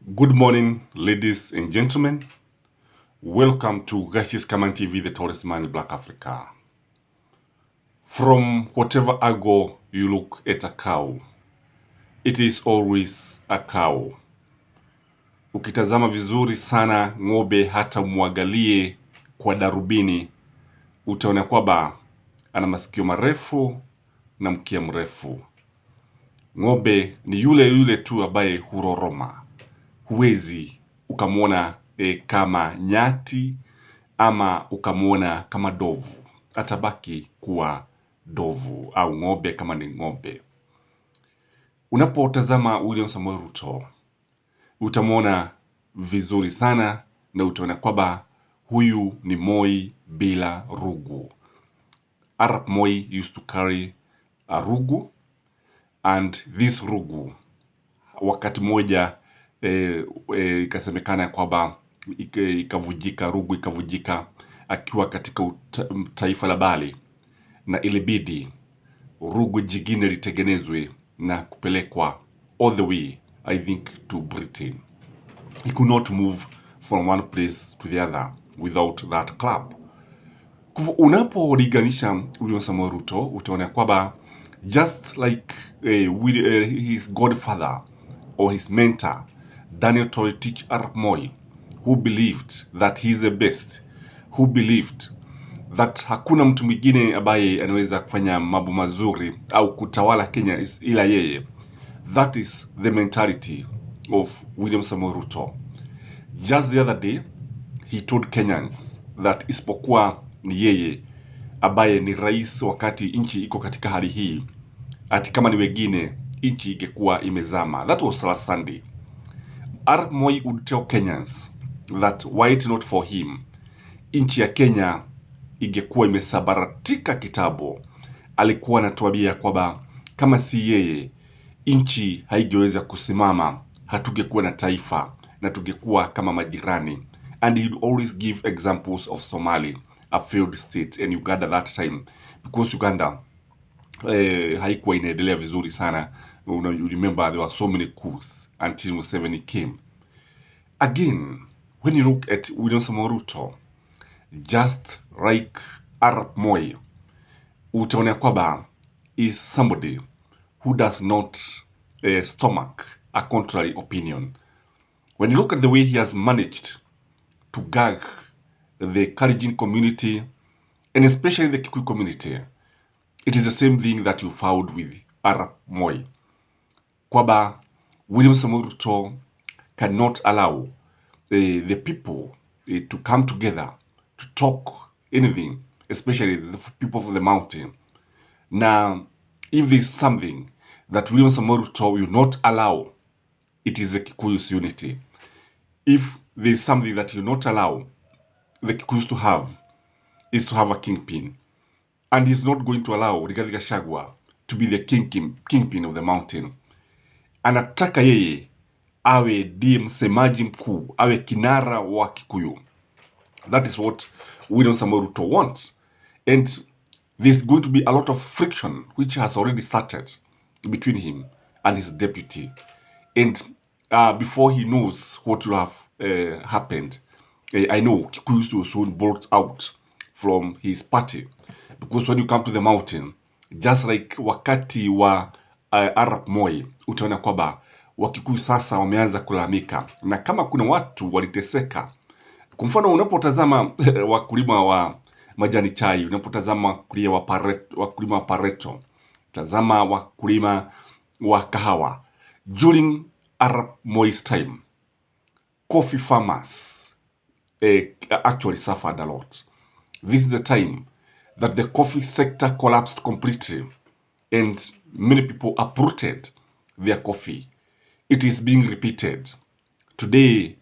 Good morning, ladies and gentlemen. Welcome to Gashi's Command TV, the tallest man in Black Africa. From whatever angle you look at a cow, it is always a cow. Ukitazama vizuri sana ng'ombe, hata muangalie kwa darubini, utaona kwamba ana masikio marefu na mkia mrefu. Ng'ombe ni yule yule tu ambaye huroroma. Huwezi ukamwona kama nyati ama ukamwona kama dovu. Atabaki kuwa dovu au ng'ombe kama ni ng'ombe. Unapotazama William Samoei Ruto, utamwona vizuri sana na utaona kwamba huyu ni Moi bila Rungu. Arap Moi used to carry a Rungu, and this Rungu wakati moja ikasemekana kwamba ikavujika, Rungu ikavujika akiwa katika taifa la Bali, na ilibidi Rungu jingine litengenezwe na kupelekwa all the way, I think, to Britain. He could not move from one place to the other without that club. Unapoliganisha William Samoei Ruto, utaona kwamba just like his godfather or his mentor Daniel Toroitich arap Moi, who believed that he is the best, who believed that hakuna mtu mwingine ambaye anaweza kufanya mambo mazuri au kutawala Kenya ila yeye. That is the mentality of William Samoei Ruto. Just the other day, he told Kenyans that isipokuwa ni yeye ambaye ni rais wakati nchi iko katika hali hii, ati kama ni wengine nchi ingekuwa imezama. That was last Sunday. Arap Moi would tell Kenyans that were it not for him, nchi ya Kenya ingekuwa imesabaratika kitabo. Alikuwa anatuambia kwamba kama si yeye, nchi haingeweza kusimama, hatungekuwa na taifa na tungekuwa kama majirani. And he'd always give examples of Somalia, a failed state, and Uganda that time, because Uganda haikuwa inaendelea vizuri sana. You remember there were so many coups until Museveni came. Again, when you look at William Samoei Ruto, just like Arap Moi, utaona kwamba is somebody who does not stomach a contrary opinion. When you look at the way he has managed to gag the Kalenjin community, and especially the Kikuyu community, it is the same thing that you found with Arap Moi. Kwamba William Samoei Ruto cannot allow the people to come together to talk anything, especially the people of the mountain. Now, if there is something that William Samoei Ruto will not allow, it is the Kikuyus unity. If there is something that he will not allow the Kikuyus to have, is to have a kingpin. And he's not going to allow Rigathi Gachagua to be the kingpin of the mountain. Anataka yeye awe ndiye msemaji mkuu, awe kinara wa Kikuyu. That is what William Samoei Ruto wants. And there's going to be a lot of friction, which has already started between him and his deputy. And before he knows what will have happened, I know Kikuyu will soon bolt out from his party. Because when you come to the mountain, just like wakati wa Arap Moi, utaona kwamba Wakikuyu sasa wameanza kulalamika. Na kama kuna watu waliteseka, kwa mfano unapotazama wakulima wa majani chai, unapotazama wakulima wa pareto, tazama wakulima wa kahawa. During Arap Moi's time, coffee farmers actually suffered a lot. This is the time that the coffee sector collapsed completely and many people uprooted their coffee. It is being repeated. Today,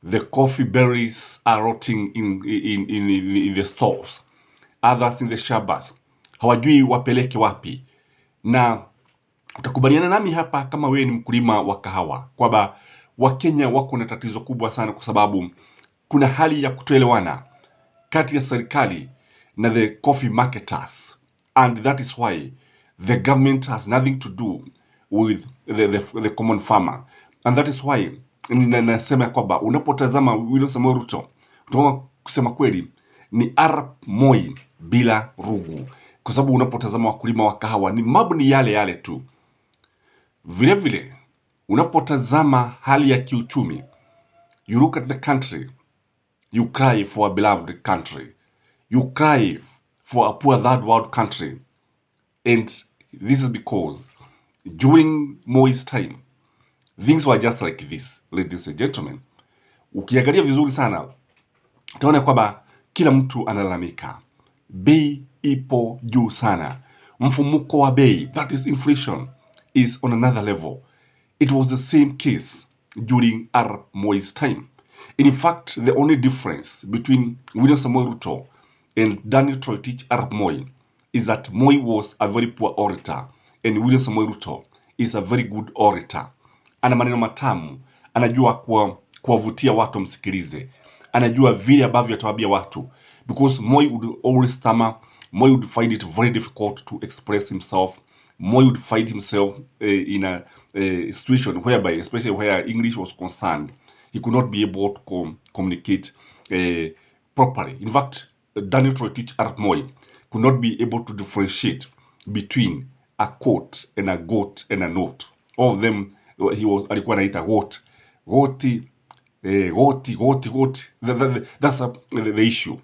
the coffee berries are rotting in the stores. Others in the shambas. Hawajui wapeleke wapi. Na utakubaliana nami hapa kama wewe ni mkulima wa kahawa kwamba Wakenya wako na tatizo kubwa sana, kwa sababu kuna hali ya kutoelewana kati ya serikali na the coffee marketers, and that is why the government has nothing to do with the common farmer, and that is why nasema kwamba unapotazama William Samoei Ruto, utaona kusema kweli ni Arap Moi bila Rungu, kwa sababu unapotazama wakulima wa kahawa ni mambo ni yale yale tu. Vile vile unapotazama hali ya kiuchumi, you look at the country, you cry for a beloved country, you cry for a poor third world country, and this is because during Moi's time things were just like this, ladies and gentlemen. Ukiangalia vizuri sana utaona kwamba kila mtu analalamika, bei ipo juu sana, mfumuko wa bei, that is inflation, is on another level. It was the same case during Arap Moi's time. In fact, the only difference between William Samoei Ruto and Daniel Toroitich Arap Moi is that Moi was a very poor orator and William Samoei Ruto is a very good orator. Ana maneno matamu, anajua kuwavutia watu msikilize, anajua vile ambavyo atawaambia watu, because Moi would always stammer. Moi would find it very difficult to express himself. Moi would find himself in a situation whereby, especially where English was concerned, he could not be able to communicate properly. In fact, Daniel Toroitich Arap Moi could not be able to differentiate between a quote and a goat and a note. All of them, alikuwa anaita goat, goti, goti. That's the issue.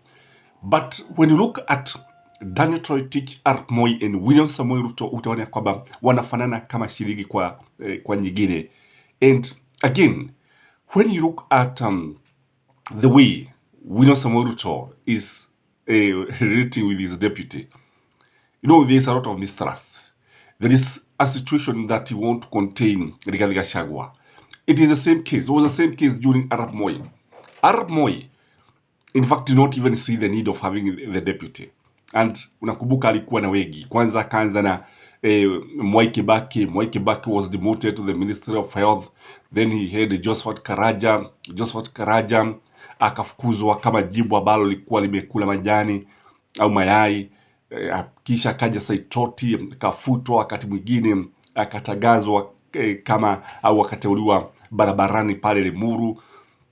But when you look at Daniel Toroitich Arap Moi and William Samoei Ruto, utaona kwamba wanafanana kama shilingi kwa nyingine. And again, when you look at the way William Samoei Ruto is relating with his deputy, you know, there's a lot of mistrust. There is a situation that he wants to contain Rigathi Gachagua. It is the same case. It was the same case during Arap Moi. Arap Moi, in fact, did not even see the need of having the deputy. And unakumbuka alikuwa na wengi. Kwanza kaanza na Mwai Kibaki. Mwai Kibaki was demoted to the Ministry of Health. Then he had Josephat Karaja. Josephat Karaja akafukuzwa kama jibu ambalo lilikuwa limekula majani au mayai. Kisha kaja Saitoti akafutwa, wakati mwingine akatagazwa kama au akateuliwa barabarani pale Limuru,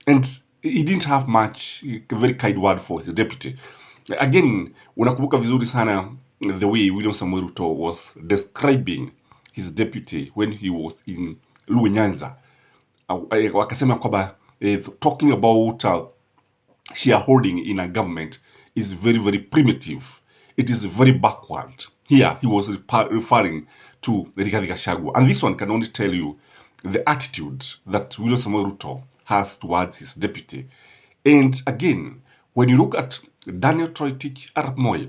and he didn't have much, a very kind word for his deputy. Again, unakumbuka vizuri sana the way William Samoei Ruto was describing his deputy when he was in Luo Nyanza. Wakasema kwamba talking about shareholding in a government is very, very primitive. It is very backward. Here, he was referring to Rigathi Gachagua. And this one can only tell you the attitude that William Samoei Ruto has towards his deputy. And again, when you look at Daniel Toroitich Arap Moi,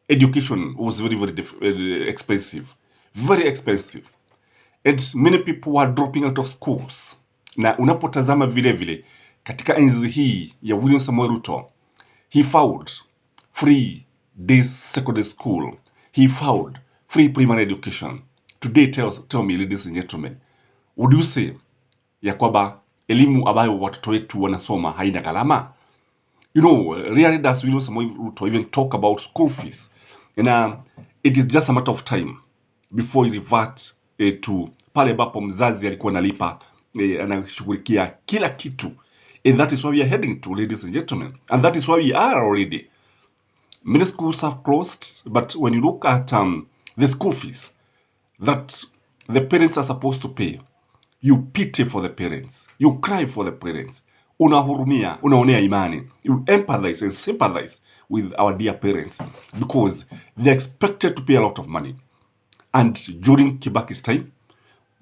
education was very, very expensive. Very expensive. And many people were dropping out of schools. Na unapotazama vile vile, katika enzi hii ya William Samoei Ruto, he found free day secondary school. He found free primary education. Today, tell me, ladies and gentlemen, would you say ya kwamba elimu ambayo watoto wetu wanasoma haina gharama? You know, really does William Samoei Ruto even talk about school fees? And it is just a matter of time before he revert to pale ambapo mzazi alikuwa analipa, anashughulikia kila kitu. And that is where we are heading to, ladies and gentlemen. And that is where we are already. Many schools have closed, but when you look at the school fees that the parents are supposed to pay, you pity for the parents. You cry for the parents. Unahurumia, unaonea imani. You empathize and sympathize with our dear parents because they're expected to pay a lot of money. And during Kibaki's time,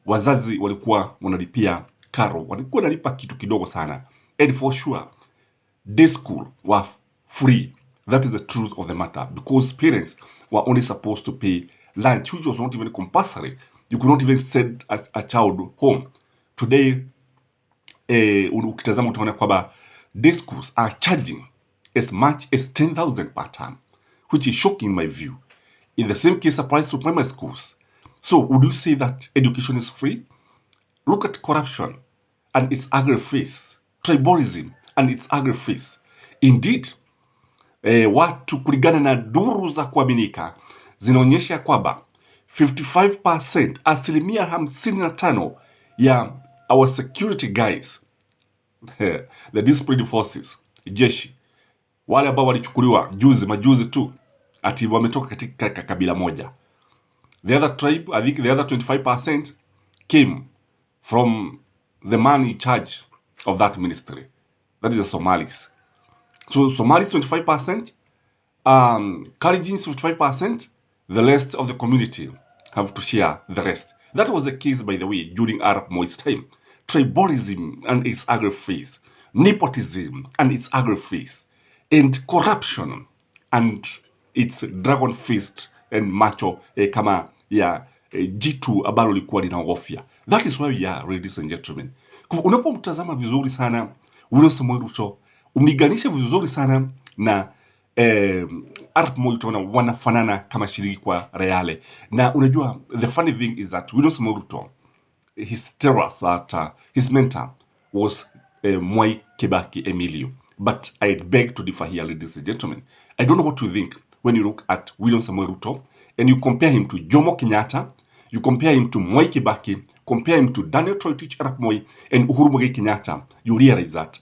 wazazi walikuwa wanalipia karo, walikuwa wanalipa kitu kidogo sana. And for sure, day school were free. That is the truth of the matter, because parents were only supposed to pay lunch, which was not even compulsory. You could not even send a child home. Today, ukitazama utaona kwamba day schools are charging as much as 10,000 per term, which is shocking in my view. In the same case applies to primary schools. So would you say that education is free? Look at corruption and its ugly face, tribalism and its ugly face. Indeed, watu kulingana na duru za kuaminika zinaonyesha kwamba 55%, asilimia 55 ya our security guys, the disciplined forces, jeshi, wale ambao walichukuliwa majuzi tu, ati wametoka katika kabila moja. The other tribe, I think the other 25% came from the man in charge of that ministry. That is the Somalis. So Somalis 25%, Kalenjins 55%, the rest of the community have to share the rest. That was the case, by the way, during Arab Moi's time. Tribalism and its ugly face, nepotism and its ugly face, and corruption and its dragon fist and macho kama ya jitu ambalo likuwa linaogofya. That is where we are, ladies and gentlemen. Unapomtazama vizuri sana William Samoei Ruto, umliganisha vizuri sana na Arap Moi, utaona wanafanana kama shilingi kwa reale. Na unajua, the funny thing is that William Samoei Ruto, his terror that his mentor was Mwai Kibaki Emilio. But I beg to differ here, ladies and gentlemen. I don't know what you think when you look at William Samoei Ruto and you compare him to Jomo Kenyatta, you compare him to Mwai Kibaki, compare him to Daniel Toroitich Arap Moi and Uhuru Muigai Kenyatta, you realize that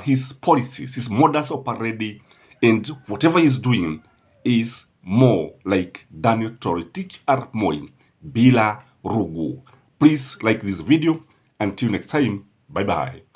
his policies, his modus operandi, and whatever he's doing is more like Daniel Toroitich Arap Moi, Bila, Rungu. Please like this video. Until next time, bye-bye.